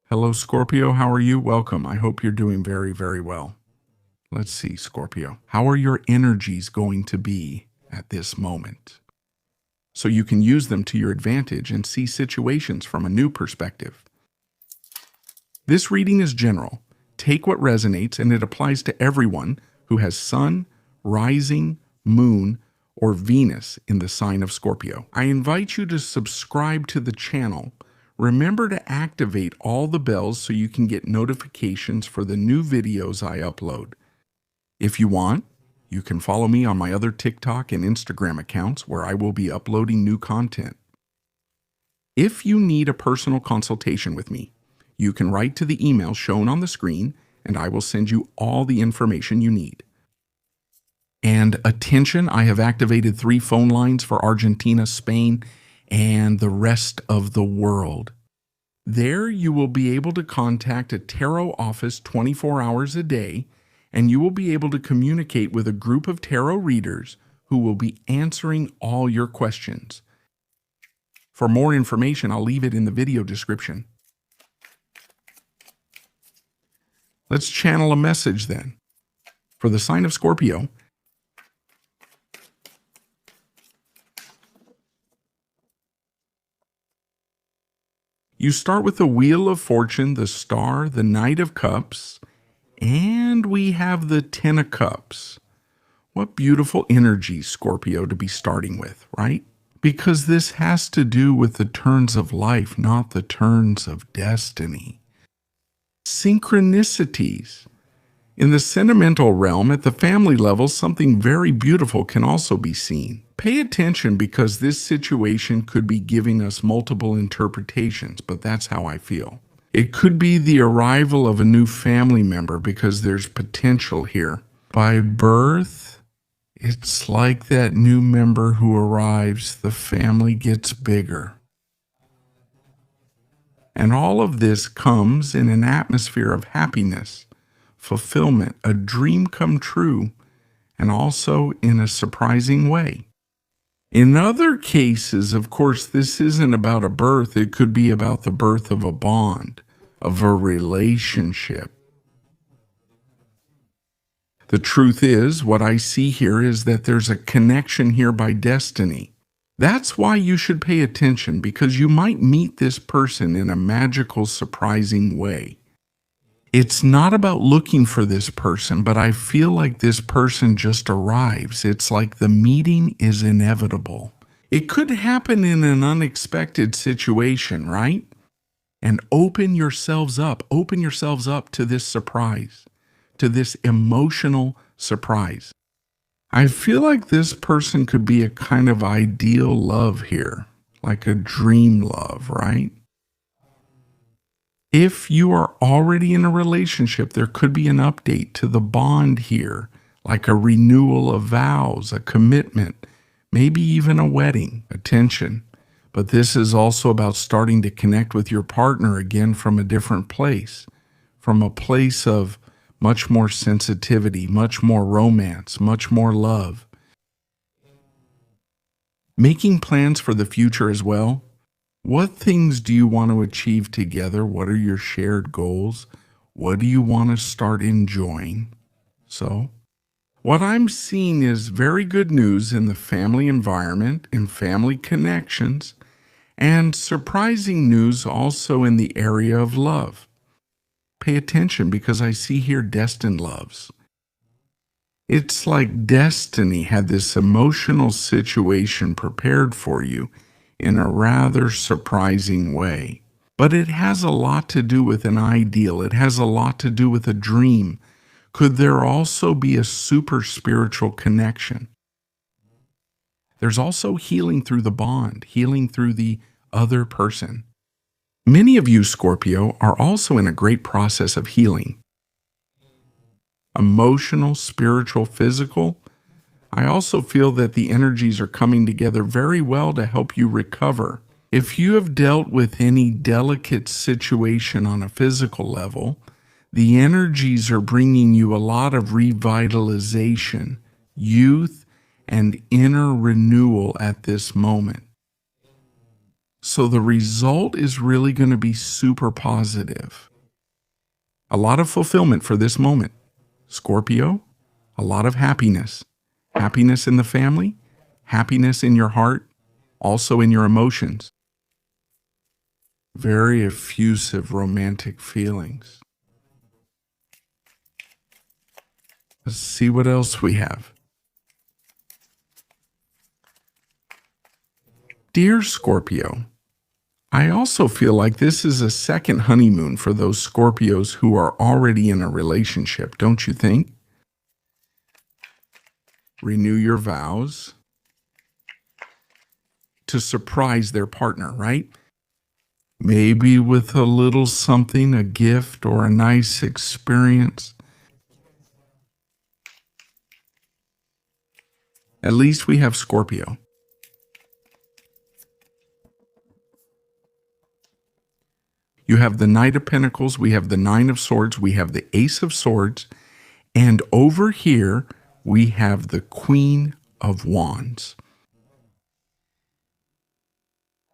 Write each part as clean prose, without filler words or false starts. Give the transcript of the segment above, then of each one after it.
Hello, Scorpio. How are you? Welcome. I hope you're doing very, very well. Let's see, Scorpio. How are your energies going to be at this moment? So you can use them to your advantage and see situations from a new perspective. This reading is general. Take what resonates, and it applies to everyone who has Sun, Rising, Moon, or Venus in the sign of Scorpio. I invite you to subscribe to the channel. Remember to activate all the bells so you can get notifications for the new videos I upload. If you want, you can follow me on my other TikTok and Instagram accounts where I will be uploading new content. If you need a personal consultation with me, you can write to the email shown on the screen and I will send you all the information you need. And attention, I have activated 3 phone lines for Argentina, Spain, and the rest of the world. There you will be able to contact a tarot office 24 hours a day, and you will be able to communicate with a group of tarot readers who will be answering all your questions. For more information, I'll leave it in the video description. Let's channel a message then. For the sign of Scorpio, you start with the Wheel of Fortune, the Star, the Knight of Cups, and we have the 10 of Cups. What beautiful energy, Scorpio, to be starting with, right? Because this has to do with the turns of life, not the turns of destiny. Synchronicities. In the sentimental realm, at the family level, something very beautiful can also be seen. Pay attention because this situation could be giving us multiple interpretations, but that's how I feel. It could be the arrival of a new family member because there's potential here. By birth, it's like that new member who arrives, the family gets bigger. And all of this comes in an atmosphere of happiness, fulfillment, a dream come true, and also in a surprising way. In other cases, of course, this isn't about a birth. It could be about the birth of a bond, of a relationship. The truth is, what I see here is that there's a connection here by destiny. That's why you should pay attention, because you might meet this person in a magical, surprising way. It's not about looking for this person, but I feel like this person just arrives. It's like the meeting is inevitable. It could happen in an unexpected situation, right? And open yourselves up to this surprise, to this emotional surprise. I feel like this person could be a kind of ideal love here, like a dream love, right? If you are already in a relationship, there could be an update to the bond here, like a renewal of vows, a commitment, maybe even a wedding. Attention. But this is also about starting to connect with your partner again from a different place, from a place of much more sensitivity, much more romance, much more love. Making plans for the future as well. What things do you want to achieve together? What are your shared goals? What do you want to start enjoying? So, what I'm seeing is very good news in the family environment, in family connections, and surprising news also in the area of love. Pay attention because I see here destined loves. It's like destiny had this emotional situation prepared for you in a rather surprising way. But it has a lot to do with an ideal. It has a lot to do with a dream. Could there also be a super spiritual connection? There's also healing through the bond, healing through the other person. Many of you, Scorpio, are also in a great process of healing. Emotional, spiritual, physical. I also feel that the energies are coming together very well to help you recover. If you have dealt with any delicate situation on a physical level, the energies are bringing you a lot of revitalization, youth, and inner renewal at this moment. So the result is really going to be super positive. A lot of fulfillment for this moment. Scorpio, a lot of happiness. Happiness in the family, happiness in your heart, also in your emotions. Very effusive romantic feelings. Let's see what else we have. Dear Scorpio, I also feel like this is a second honeymoon for those Scorpios who are already in a relationship, don't you think? Renew your vows to surprise their partner, right? Maybe with a little something, a gift or a nice experience. At least we have Scorpio. You have the Knight of Pentacles, we have the Nine of Swords, we have the Ace of Swords, and over here we have the Queen of Wands.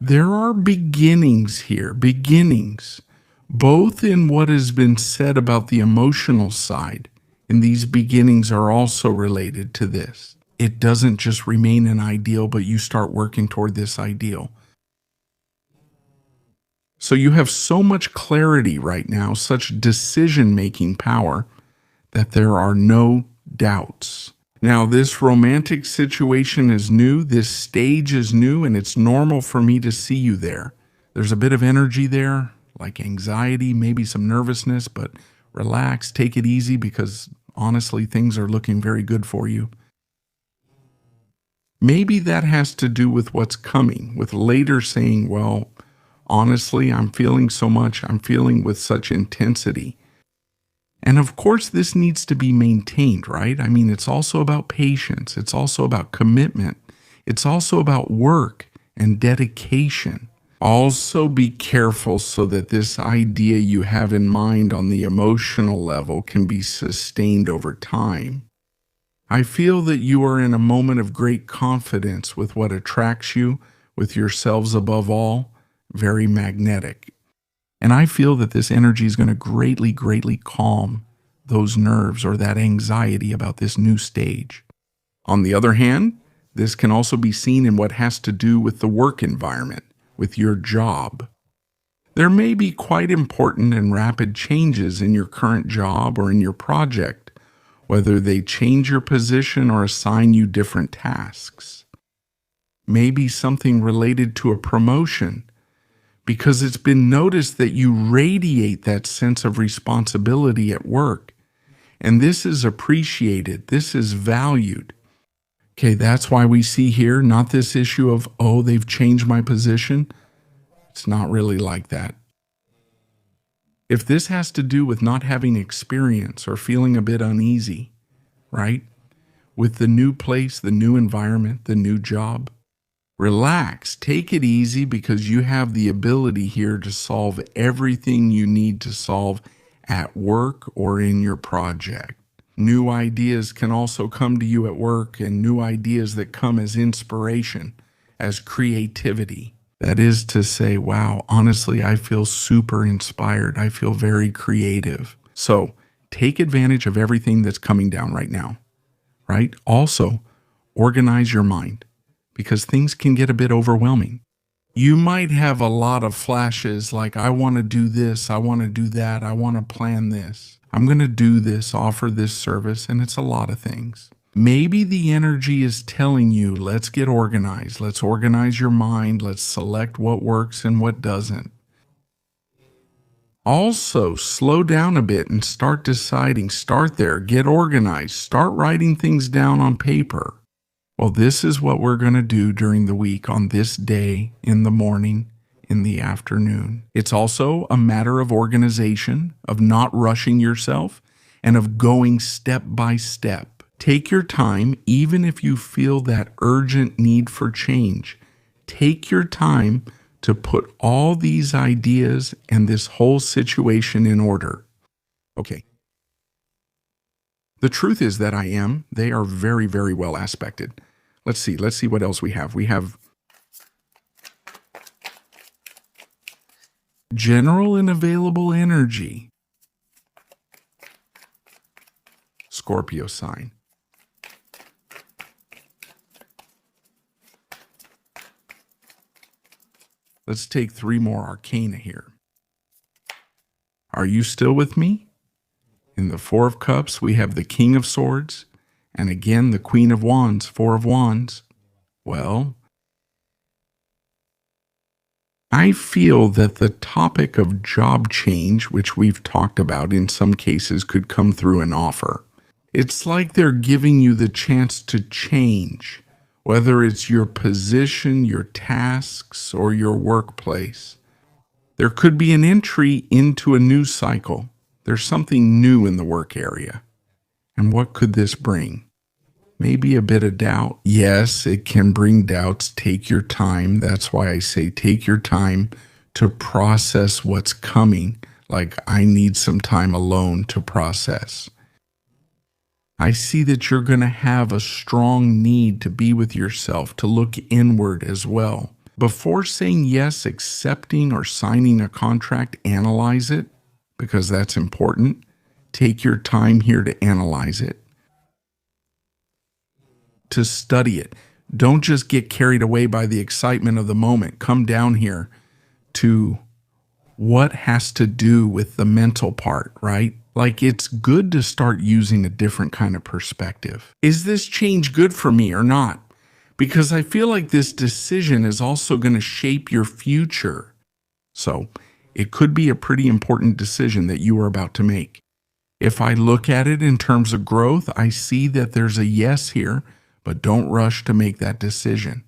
There are beginnings here, both in what has been said about the emotional side, and these beginnings are also related to this. It doesn't just remain an ideal, but you start working toward this ideal. So you have so much clarity right now, such decision-making power, that there are no doubts. Now, this romantic situation is new, this stage is new, and it's normal for me to see you there. There's a bit of energy there, like anxiety, maybe some nervousness, but relax, take it easy, because honestly, things are looking very good for you. Maybe that has to do with what's coming, with later saying, well, honestly, I'm feeling so much, I'm feeling with such intensity. And of course, this needs to be maintained, right? I mean, it's also about patience. It's also about commitment. It's also about work and dedication. Also be careful so that this idea you have in mind on the emotional level can be sustained over time. I feel that you are in a moment of great confidence with what attracts you, with yourselves above all, very magnetic. And I feel that this energy is going to greatly calm those nerves or that anxiety about this new stage. On the other hand, this can also be seen in what has to do with the work environment, with your job. There may be quite important and rapid changes in your current job or in your project, whether they change your position or assign you different tasks. Maybe something related to a promotion, because it's been noticed that you radiate that sense of responsibility at work. And this is appreciated. This is valued. Okay, that's why we see here, not this issue of, oh, they've changed my position. It's not really like that. If this has to do with not having experience or feeling a bit uneasy, right? With the new place, the new environment, the new job, relax, take it easy, because you have the ability here to solve everything you need to solve at work or in your project. New ideas can also come to you at work, and new ideas that come as inspiration, as creativity. That is to say, wow, honestly, I feel super inspired. I feel very creative. So take advantage of everything that's coming down right now, right? Also, organize your mind, because things can get a bit overwhelming. You might have a lot of flashes like, I want to do this, I want to do that, I want to plan this, I'm going to do this, offer this service, and it's a lot of things. Maybe the energy is telling you, let's get organized, let's organize your mind, let's select what works and what doesn't. Also, slow down a bit and start deciding, start there, get organized, start writing things down on paper. Well, this is what we're going to do during the week on this day, in the morning, in the afternoon. It's also a matter of organization, of not rushing yourself, and of going step by step. Take your time, even if you feel that urgent need for change. Take your time to put all these ideas and this whole situation in order. Okay. The truth is that they are very, very well aspected. Let's see what else we have. We have general and available energy. Scorpio sign. Let's take 3 more arcana here. Are you still with me? In the 4 of Cups, we have the King of Swords, and again the Queen of Wands, 4 of Wands. Well, I feel that the topic of job change, which we've talked about in some cases, could come through an offer. It's like they're giving you the chance to change, whether it's your position, your tasks, or your workplace. There could be an entry into a new cycle. There's something new in the work area. And what could this bring? Maybe a bit of doubt. Yes, it can bring doubts. Take your time. That's why I say take your time to process what's coming. Like, I need some time alone to process. I see that you're going to have a strong need to be with yourself, to look inward as well. Before saying yes, accepting or signing a contract, analyze it, because that's important. Take your time here to analyze it, to study it. Don't just get carried away by the excitement of the moment. Come down here to what has to do with the mental part, right? Like, it's good to start using a different kind of perspective. Is this change good for me or not? Because I feel like this decision is also going to shape your future. So it could be a pretty important decision that you are about to make. If I look at it in terms of growth, I see that there's a yes here, but don't rush to make that decision.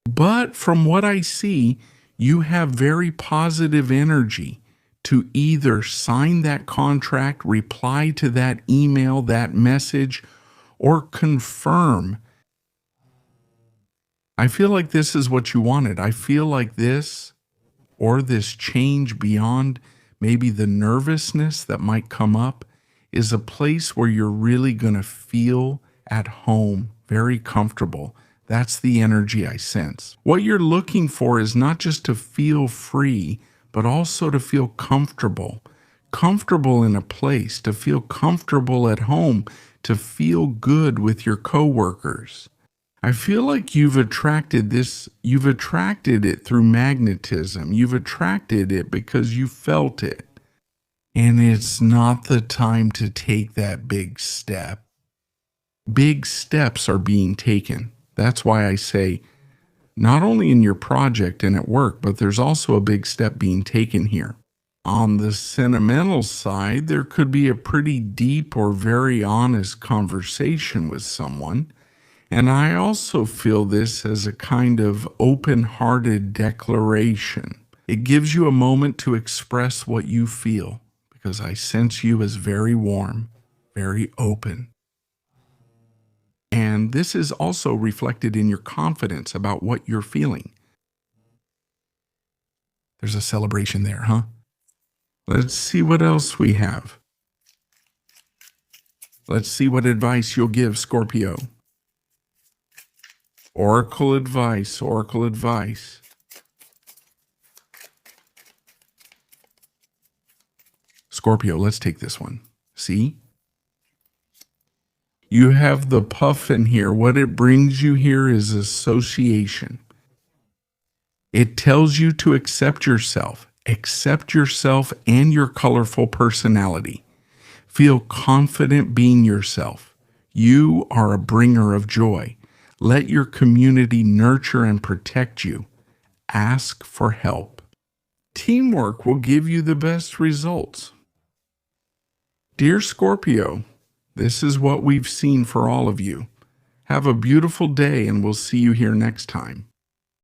But from what I see, you have very positive energy to either sign that contract, reply to that email, that message, or confirm. I feel like this is what you wanted. I feel like this, or this change beyond maybe the nervousness that might come up, is a place where you're really going to feel at home, very comfortable. That's the energy I sense. What you're looking for is not just to feel free, but also to feel comfortable. Comfortable in a place, to feel comfortable at home, to feel good with your coworkers. I feel like you've attracted this, you've attracted it through magnetism. You've attracted it because you felt it. And it's not the time to take that big step. Big steps are being taken. That's why I say, not only in your project and at work, but there's also a big step being taken here. On the sentimental side, there could be a pretty deep or very honest conversation with someone. And I also feel this as a kind of open-hearted declaration. It gives you a moment to express what you feel, because I sense you as very warm, very open. And this is also reflected in your confidence about what you're feeling. There's a celebration there, huh? Let's see what else we have. Let's see what advice you'll give, Scorpio. Oracle advice, oracle advice. Scorpio, let's take this one. See? You have the puffin here. What it brings you here is association. It tells you to accept yourself and your colorful personality. Feel confident being yourself. You are a bringer of joy. Let your community nurture and protect you. Ask for help. Teamwork will give you the best results. Dear Scorpio, this is what we've seen for all of you. Have a beautiful day, and we'll see you here next time.